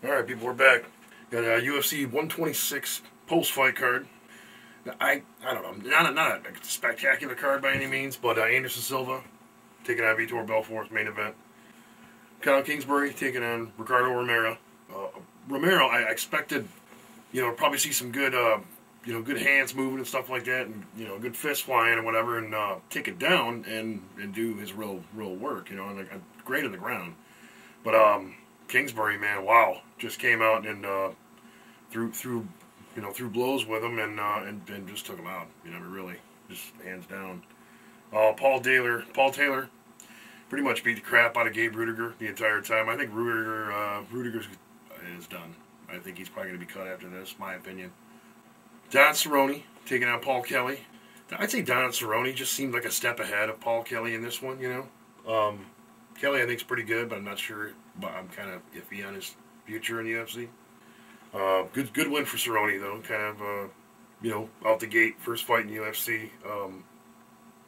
Alright, people, we're back. Got a UFC 126 post-fight card. Now, I don't know, not a spectacular card by any means, but Anderson Silva taking on Vitor Belfort's main event. Kyle Kingsbury taking on Ricardo Romero. Romero, I expected, probably see some good, good hands moving and stuff like that, and good fists flying and whatever, and take it down and do his real work, and like great on the ground. But Kingsbury, man, wow, just came out and threw blows with him and just took him out. Really, just hands down. Paul Taylor pretty much beat the crap out of Gabe Rudiger the entire time. I think Rudiger is done. I think he's probably going to be cut after this, my opinion. Don Cerrone taking on Paul Kelly. I'd say Don Cerrone just seemed like a step ahead of Paul Kelly in this one, Kelly, I think, is pretty good, but I'm not sure. But I'm kind of iffy on his future in the UFC. Good win for Cerrone, though. Kind of, out the gate, first fight in the UFC.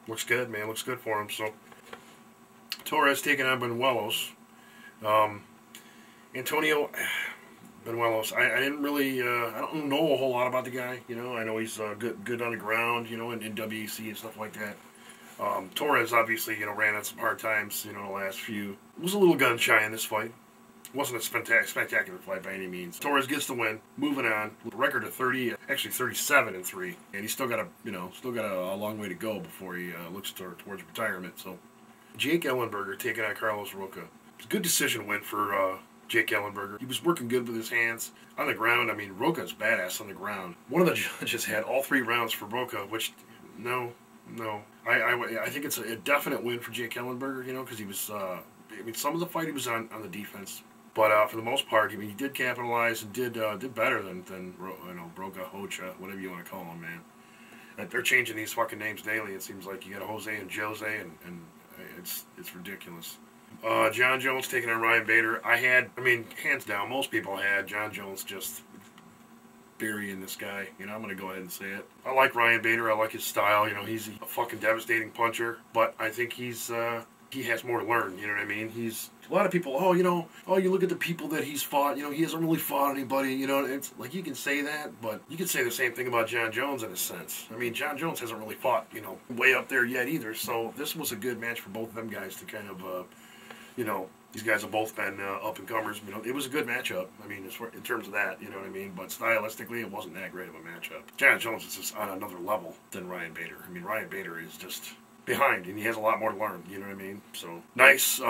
Looks good, man. Looks good for him. So, Torres taking on Benuelos. Antonio Benuelos. I didn't really, I don't know a whole lot about the guy. I know he's good on the ground, in WEC and stuff like that. Torres obviously, ran at some hard times, the last few. Was a little gun shy in this fight. Wasn't a spectacular fight by any means. Torres gets the win. Moving on. Record of 30, actually 37-3, and he's still got a long way to go before he looks towards retirement. So, Jake Ellenberger taking on Carlos Roca. It's a good decision win for Jake Ellenberger. He was working good with his hands on the ground. I mean, Roca's badass on the ground. One of the judges had all 3 rounds for Roca, which no. I think it's a definite win for Jake Ellenberger, because he was, some of the fight he was on the defense. But for the most part, he did capitalize and did better than Roca, Hocha, whatever you want to call him, man. They're changing these fucking names daily. It seems like you got Jose and Jose, and it's ridiculous. Jon Jones taking on Ryan Bader. Hands down, most people had Jon Jones just burying this guy. I'm going to go ahead and say it. I like Ryan Bader. I like his style. He's a fucking devastating puncher, but I think he has more to learn. You know what I mean? A lot of people, you look at the people that he's fought, he hasn't really fought anybody, it's like you can say that, but you can say the same thing about Jon Jones in a sense. Jon Jones hasn't really fought, way up there yet either, so this was a good match for both of them guys to kind of, these guys have both been up-and-comers. It was a good matchup. In terms of that, But stylistically, it wasn't that great of a matchup. Jon Jones is just on another level than Ryan Bader. Ryan Bader is just behind, and he has a lot more to learn. So, nice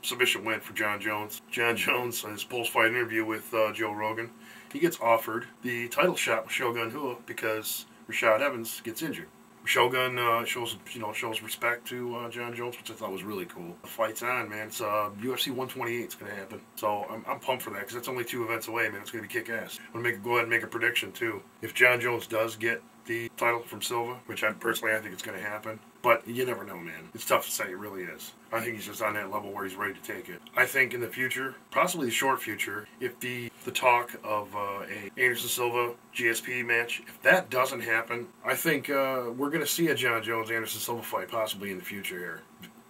submission win for Jon Jones. Jon Jones, in his post-fight interview with Joe Rogan, he gets offered the title shot with Shogun Rua because Rashad Evans gets injured. Shogun shows respect to Jon Jones, which I thought was really cool. The fight's on, man. It's UFC 128. It's going to happen. So I'm pumped for that because that's only 2 events away, man. It's going to be kick-ass. I'm going to go ahead and make a prediction, too. If Jon Jones does get the title from Silva, which I think it's going to happen. But you never know, man. It's tough to say. It really is. I think he's just on that level where he's ready to take it. I think in the future, possibly the short future, if the talk of a Anderson Silva GSP match, if that doesn't happen, I think we're going to see a Jon Jones Anderson Silva fight possibly in the future here,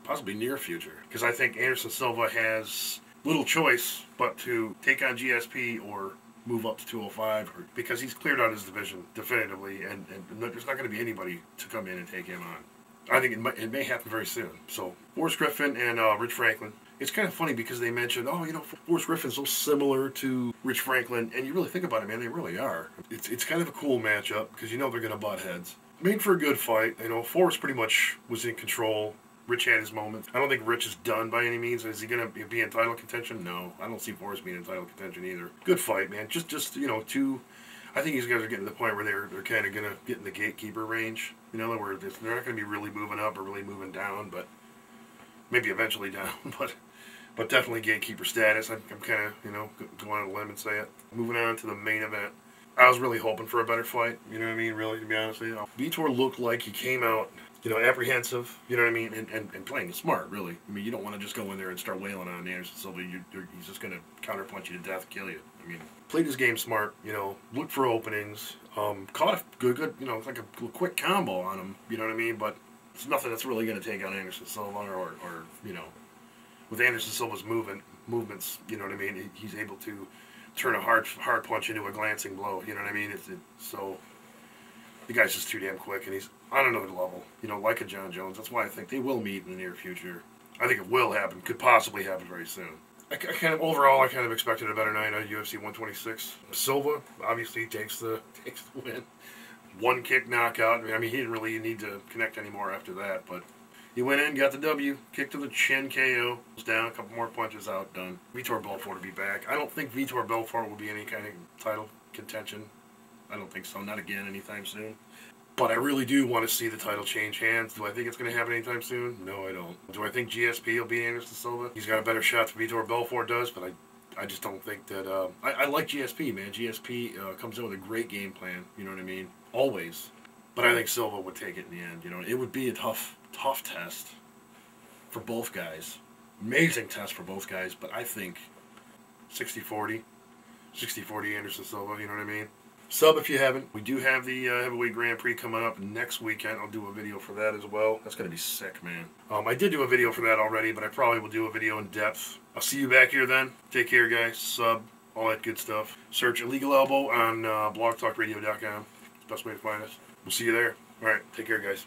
possibly near future, because I think Anderson Silva has little choice but to take on GSP or move up to 205 because he's cleared out his division definitively, and there's not going to be anybody to come in and take him on. I think it may happen very soon. So, Forrest Griffin and Rich Franklin. It's kind of funny because they mentioned, Forrest Griffin's so similar to Rich Franklin, and you really think about it, man, they really are. It's kind of a cool matchup because they're going to butt heads. Made for a good fight. Forrest pretty much was in control. Rich had his moments. I don't think Rich is done by any means. Is he going to be in title contention? No. I don't see Forrest being in title contention either. Good fight, man. Just I think these guys are getting to the point where they're kind of going to get in the gatekeeper range. Where they're not going to be really moving up or really moving down, but maybe eventually down, but definitely gatekeeper status. I'm kind of, going on a limb and say it. Moving on to the main event. I was really hoping for a better fight, really, to be honest with you. Vitor looked like he came out, apprehensive, and playing smart, really. You don't want to just go in there and start wailing on Anderson Silva. He's just going to counterpunch you to death, kill you. Played his game smart, looked for openings, caught a good, like a quick combo on him, but it's nothing that's really going to take out Anderson Silva or with Anderson Silva's movements, he's able to turn a hard punch into a glancing blow. You know what I mean? So the guy's just too damn quick, and he's on another level. You know, like a Jon Jones. That's why I think they will meet in the near future. I think it will happen. Could possibly happen very soon. I kind of expected a better night at UFC 126. Silva obviously takes the win. One kick knockout. I mean, he didn't really need to connect anymore after that, but he went in, got the W, kick to the chin KO, was down, a couple more punches out, done. Vitor Belfort will be back. I don't think Vitor Belfort will be any kind of title contention. I don't think so. Not again anytime soon. But I really do want to see the title change hands. Do I think it's going to happen anytime soon? No, I don't. Do I think GSP will beat Anderson Silva? He's got a better shot than Vitor Belfort does, but I just don't think that... I like GSP, man. GSP comes in with a great game plan. You know what I mean? Always. But I think Silva would take it in the end. You know, it would be a tough test for both guys. Amazing test for both guys, but I think 60-40. 60-40 Anderson Silva, you know what I mean? Sub if you haven't. We do have the Heavyweight Grand Prix coming up next weekend. I'll do a video for that as well. That's going to be sick, man. I did do a video for that already, but I probably will do a video in depth. I'll see you back here then. Take care, guys. Sub, all that good stuff. Search Illegal Elbow on blogtalkradio.com. It's the best way to find us. We'll see you there. All right, take care, guys.